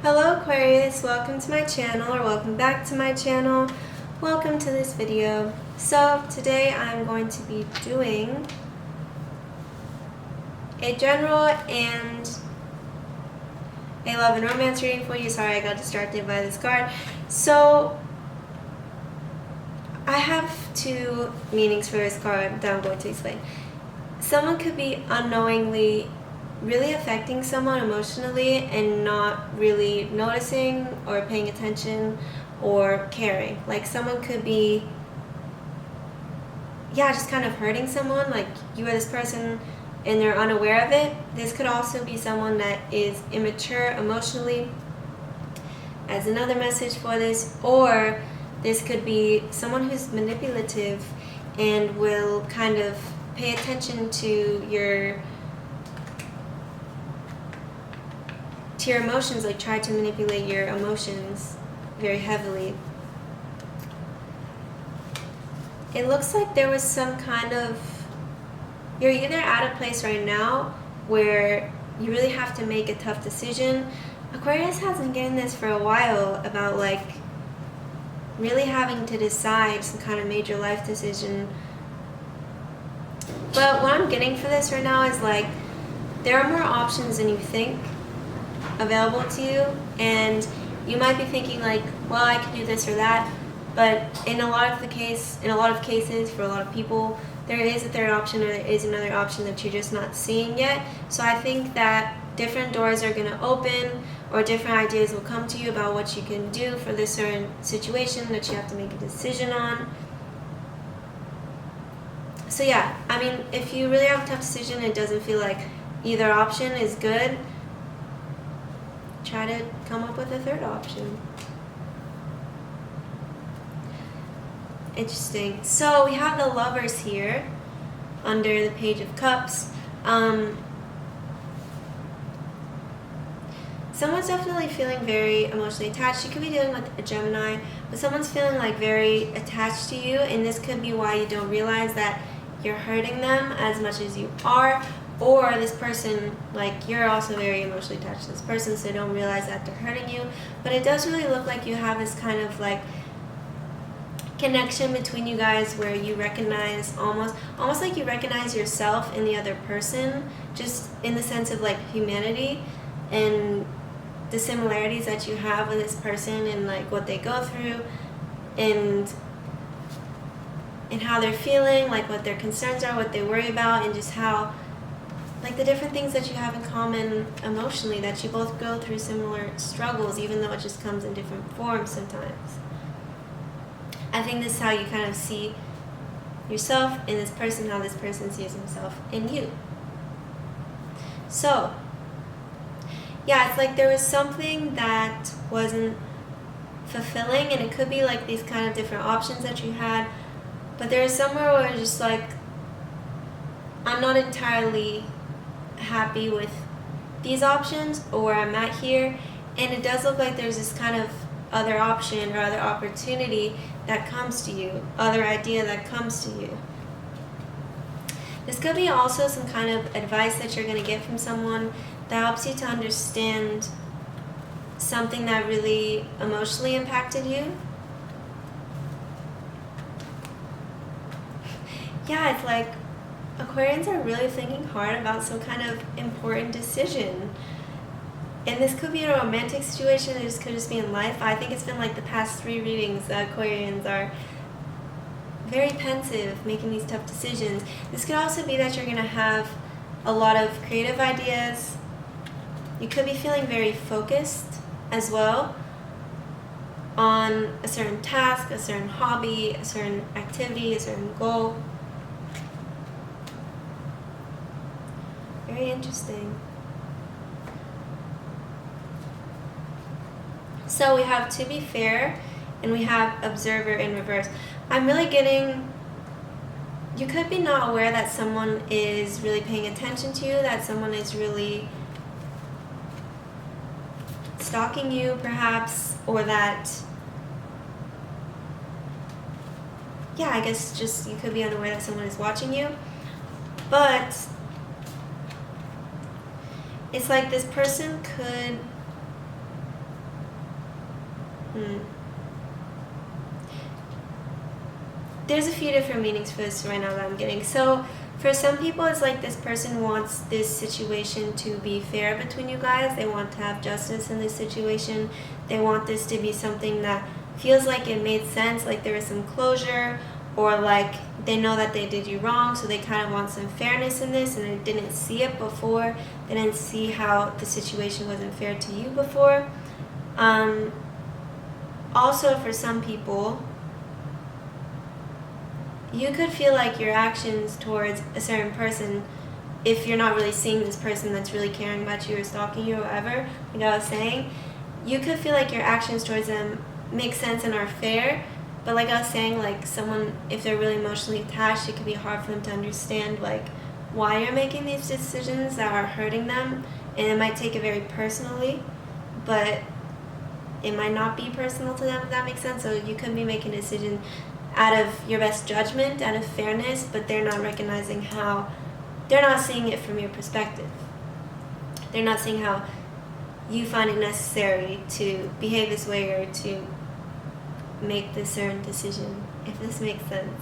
Hello Aquarius, welcome to my channel, or welcome back to my channel. Welcome to this video. So today I'm going to be doing a general and a love and romance reading for you. Sorry, I got distracted by this card. So I have two meanings for this card that I'm going to explain. Someone could be unknowingly really affecting someone emotionally and not really noticing or paying attention or caring. Like someone could be, just kind of hurting someone, like you are this person and they're unaware of it. This could also be someone that is immature emotionally, as another message for this, or this could be someone who's manipulative and will kind of pay attention to your emotions, like try to manipulate your emotions very heavily. It looks like there was some kind of, you're either at a place right now where you really have to make a tough decision. Aquarius has been getting this for a while about like really having to decide some kind of major life decision. But what I'm getting for this right now is like there are more options than you think available to you, and you might be thinking like, well, I can do this or that, but in a lot of cases for a lot of people, there is a third option, or there is another option that you're just not seeing yet. So I think that different doors are going to open, or different ideas will come to you about what you can do for this certain situation that you have to make a decision on. So yeah, I mean, if you really have a tough decision and it doesn't feel like either option is good, try to come up with a third option. Interesting. So we have the Lovers here under the Page of Cups. Someone's definitely feeling very emotionally attached. You could be dealing with a Gemini, but someone's feeling like very attached to you, and this could be why you don't realize that you're hurting them as much as you are. Or this person, like you're also very emotionally attached to this person, so don't realize that they're hurting you. But it does really look like you have this kind of like connection between you guys where you recognize almost like you recognize yourself in the other person, just in the sense of like humanity and the similarities that you have with this person and like what they go through and how they're feeling, like what their concerns are, what they worry about, and just how like the different things that you have in common emotionally, that you both go through similar struggles, even though it just comes in different forms sometimes. I think this is how you kind of see yourself in this person, how this person sees himself in you. So, yeah, it's like there was something that wasn't fulfilling, and it could be like these kind of different options that you had, but there is somewhere where it's just like, I'm not entirely happy with these options, or where I'm at here, and it does look like there's this kind of other option or other opportunity that comes to you, other idea that comes to you. This could be also some kind of advice that you're going to get from someone that helps you to understand something that really emotionally impacted you. Yeah, it's like Aquarians are really thinking hard about some kind of important decision. And this could be a romantic situation, this could just be in life. I think it's been like the past 3 readings that Aquarians are very pensive, making these tough decisions. This could also be that you're going to have a lot of creative ideas. You could be feeling very focused as well on a certain task, a certain hobby, a certain activity, a certain goal. Very interesting. So we have To Be Fair, and we have Observer in reverse. I'm really getting, you could be not aware that someone is really paying attention to you, that someone is really stalking you perhaps, or that, I guess just you could be unaware that someone is watching you. But it's like this person could Hmm. There's a few different meanings for this right now that I'm getting. So for some people, it's like this person wants this situation to be fair between you guys. They want to have justice in this situation. They want this to be something that feels like it made sense, like there was some closure, or like they know that they did you wrong, so they kind of want some fairness in this, and they didn't see it before. They didn't see how the situation wasn't fair to you before. Also, for some people, you could feel like your actions towards a certain person, if you're not really seeing this person that's really caring about you or stalking you or whatever, like I was saying, you could feel like your actions towards them make sense and are fair. But like I was saying, like someone, if they're really emotionally attached, it could be hard for them to understand like why you're making these decisions that are hurting them. And it might take it very personally, but it might not be personal to them, if that makes sense. So you could be making a decision out of your best judgment, out of fairness, but they're not recognizing how, they're not seeing it from your perspective. They're not seeing how you find it necessary to behave this way or to make this certain decision, if this makes sense.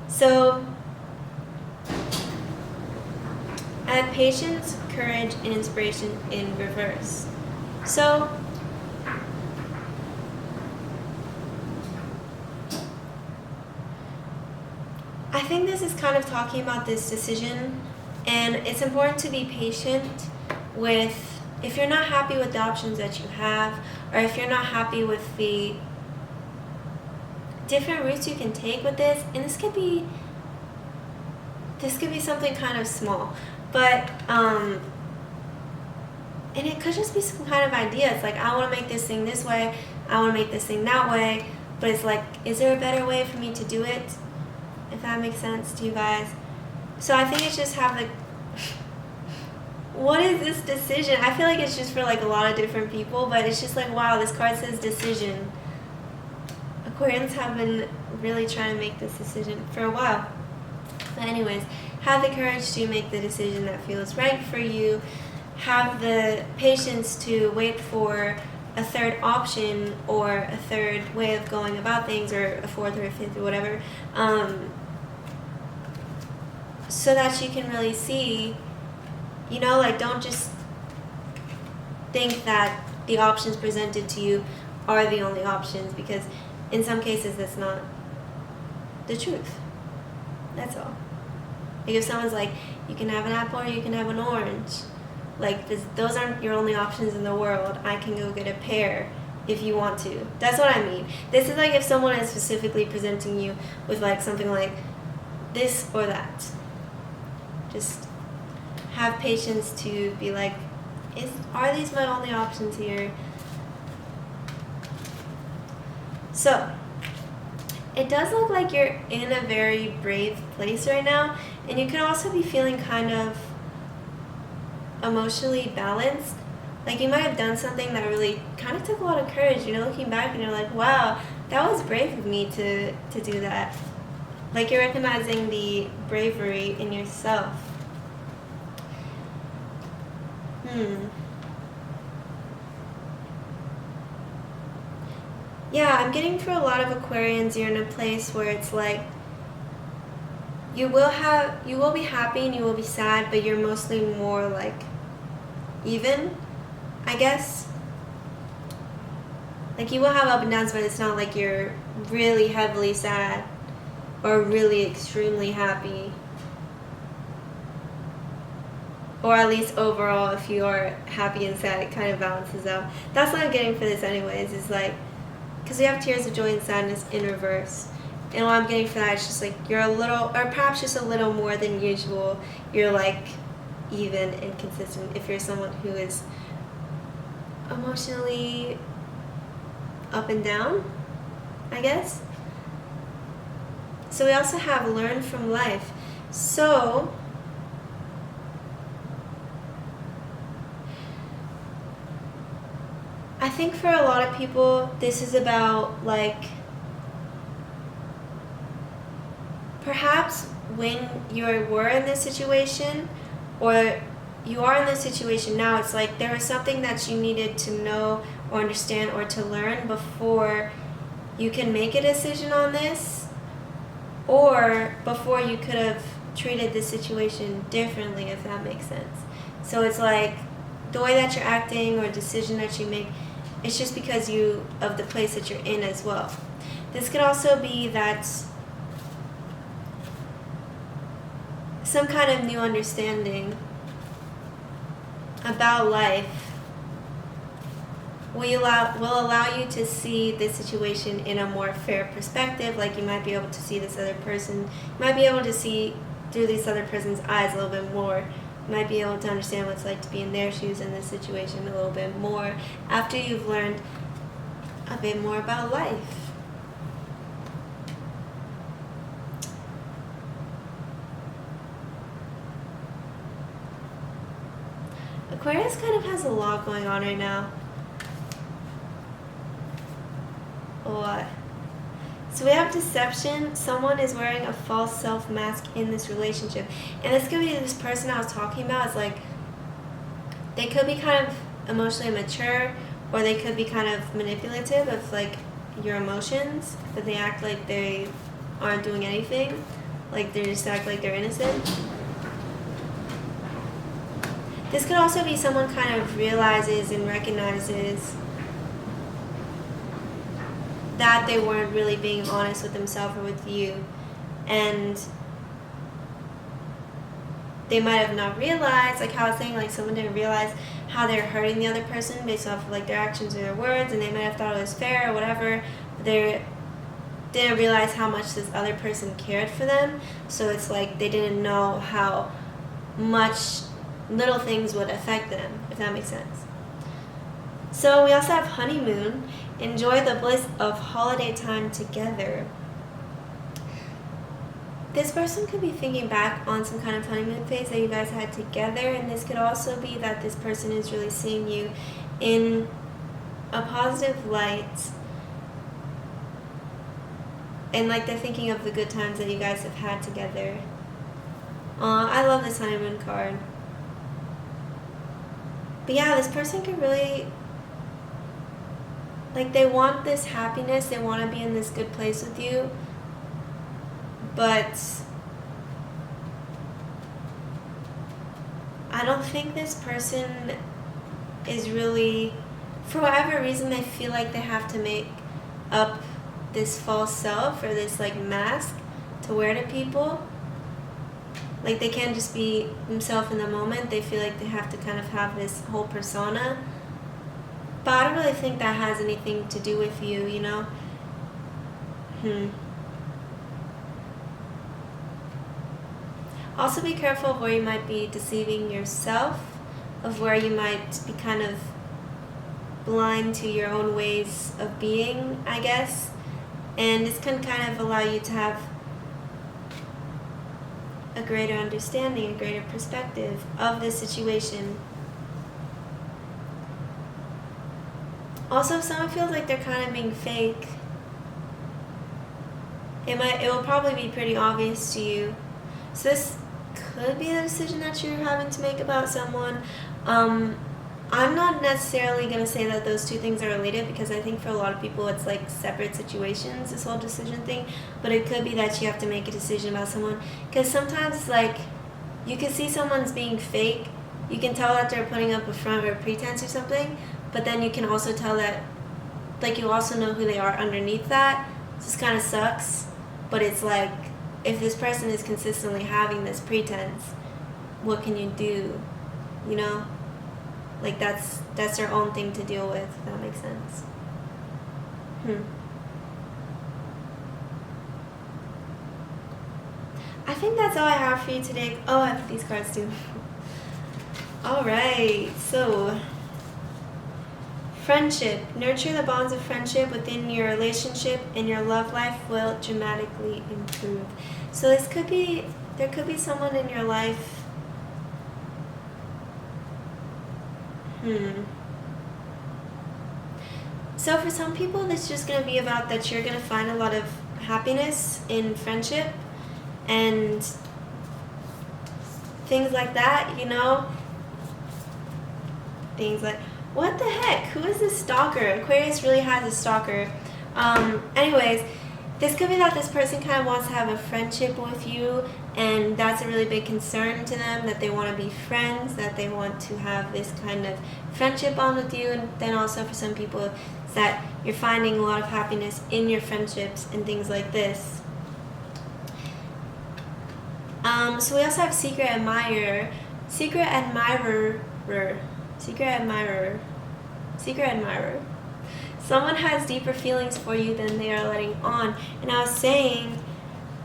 So I have patience, courage, and inspiration in reverse. So I think this is kind of talking about this decision, and it's important to be patient with, if you're not happy with the options that you have, or if you're not happy with the different routes you can take with this, and this could be something kind of small, but and it could just be some kind of idea. It's like, I want to make this thing this way, I want to make this thing that way, but it's like, is there a better way for me to do it? If that makes sense to you guys. So I think it's just have like, what is this decision? I feel like it's just for like a lot of different people, but it's just like, wow, this card says decision. Aquarians have been really trying to make this decision for a while. But anyways, have the courage to make the decision that feels right for you. Have the patience to wait for a third option or a third way of going about things, or a fourth or a fifth or whatever, so that you can really see, you know, like, don't just think that the options presented to you are the only options, because in some cases that's not the truth. That's all. Like, if someone's like, you can have an apple or you can have an orange, like, those aren't your only options in the world. I can go get a pear if you want to. That's what I mean. This is like if someone is specifically presenting you with like something like this or that. Just have patience to be like, are these my only options here? So it does look like you're in a very brave place right now, and you could also be feeling kind of emotionally balanced. Like, you might have done something that really kind of took a lot of courage, you know, looking back, and you're like, wow, that was brave of me to do that. Like, you're recognizing the bravery in yourself. Yeah, I'm getting for a lot of Aquarians, you're in a place where it's like, you will be happy and you will be sad, but you're mostly more like even, I guess. Like, you will have up and downs, but it's not like you're really heavily sad or really extremely happy. Or at least overall, if you are happy and sad, it kind of balances out. That's what I'm getting for this anyways, is like, because we have tears of joy and sadness in reverse. And what I'm getting for that is just like, you're a little, or perhaps just a little more than usual, you're like even and consistent if you're someone who is emotionally up and down, I guess. So we also have learn from life. So I think for a lot of people, this is about like, perhaps when you were in this situation, or you are in this situation now, it's like there was something that you needed to know or understand or to learn before you can make a decision on this, or before you could have treated this situation differently, if that makes sense. So it's like the way that you're acting or decision that you make, it's just because of the place that you're in as well. This could also be that some kind of new understanding about life will allow you to see this situation in a more fair perspective. Like, you might be able to see this other person, you might be able to see through this other person's eyes a little bit more. You might be able to understand what it's like to be in their shoes in this situation a little bit more after you've learned a bit more about life. Aquarius kind of has a lot going on right now. A lot. So we have deception. Someone is wearing a false self mask in this relationship. And this could be this person I was talking about. It's like they could be kind of emotionally immature, or they could be kind of manipulative of like your emotions, but they act like they aren't doing anything. Like they just act like they're innocent. This could also be someone kind of realizes and recognizes that they weren't really being honest with themselves or with you, and they might have not realized, like how I was saying, like someone didn't realize how they're hurting the other person based off of like their actions or their words, and they might have thought it was fair or whatever, but they didn't realize how much this other person cared for them. So it's like they didn't know how much little things would affect them, if that makes sense. So we also have honeymoon. Enjoy the bliss of holiday time together. This person could be thinking back on some kind of honeymoon phase that you guys had together, and this could also be that this person is really seeing you in a positive light, and like they're thinking of the good times that you guys have had together. I love this honeymoon card. But yeah, this person could really, like, they want this happiness, they want to be in this good place with you, but I don't think this person is really, for whatever reason, they feel like they have to make up this false self or this like mask to wear to people. Like, they can't just be themselves in the moment. They feel like they have to kind of have this whole persona. But I don't really think that has anything to do with you, you know? Also be careful of where you might be deceiving yourself, of where you might be kind of blind to your own ways of being, I guess. And this can kind of allow you to have a greater understanding, a greater perspective of the situation. Also, if someone feels like they're kind of being fake, it will probably be pretty obvious to you. So this could be the decision that you're having to make about someone. I'm not necessarily going to say that those two things are related, because I think for a lot of people it's like separate situations, this whole decision thing. But it could be that you have to make a decision about someone, because sometimes like you can see someone's being fake, you can tell that they're putting up a front or a pretense or something, but then you can also tell that, like, you also know who they are underneath that. It just kind of sucks, but it's like, if this person is consistently having this pretense, what can you do, you know? Like, that's their own thing to deal with, if that makes sense. I think that's all I have for you today. Oh, I have these cards too. Alright, so friendship. Nurture the bonds of friendship within your relationship, and your love life will dramatically improve. So there could be someone in your life. So for some people, it's just going to be about that you're going to find a lot of happiness in friendship and things like that, you know. things like, what the heck? Who is this stalker? Aquarius really has a stalker. Anyways, this could be that this person kind of wants to have a friendship with you, and that's a really big concern to them, that they want to be friends, that they want to have this kind of friendship bond with you. And then also for some people, it's that you're finding a lot of happiness in your friendships and things like this. So we also have secret admirer, secret admirer. Someone has deeper feelings for you than they are letting on. And I was saying,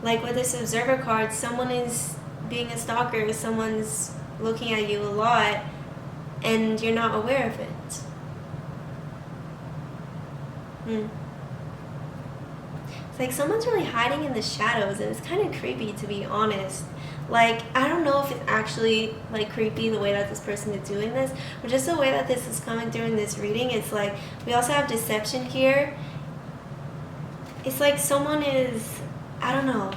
like with this observer card, someone is being a stalker, someone's looking at you a lot, and you're not aware of it. It's like someone's really hiding in the shadows, and it's kind of creepy, to be honest. Like, I don't know if it's actually like creepy the way that this person is doing this, but just the way that this is coming through in this reading, it's like we also have deception here. It's like someone is, I don't know,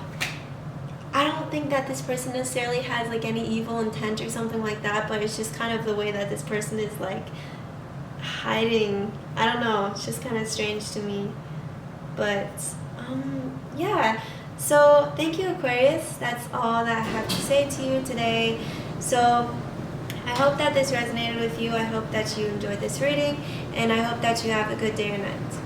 I don't think that this person necessarily has like any evil intent or something like that, but it's just kind of the way that this person is like hiding. I don't know, it's just kind of strange to me. But yeah, so thank you, Aquarius. That's all that I have to say to you today. So I hope that this resonated with you. I hope that you enjoyed this reading, and I hope that you have a good day or night.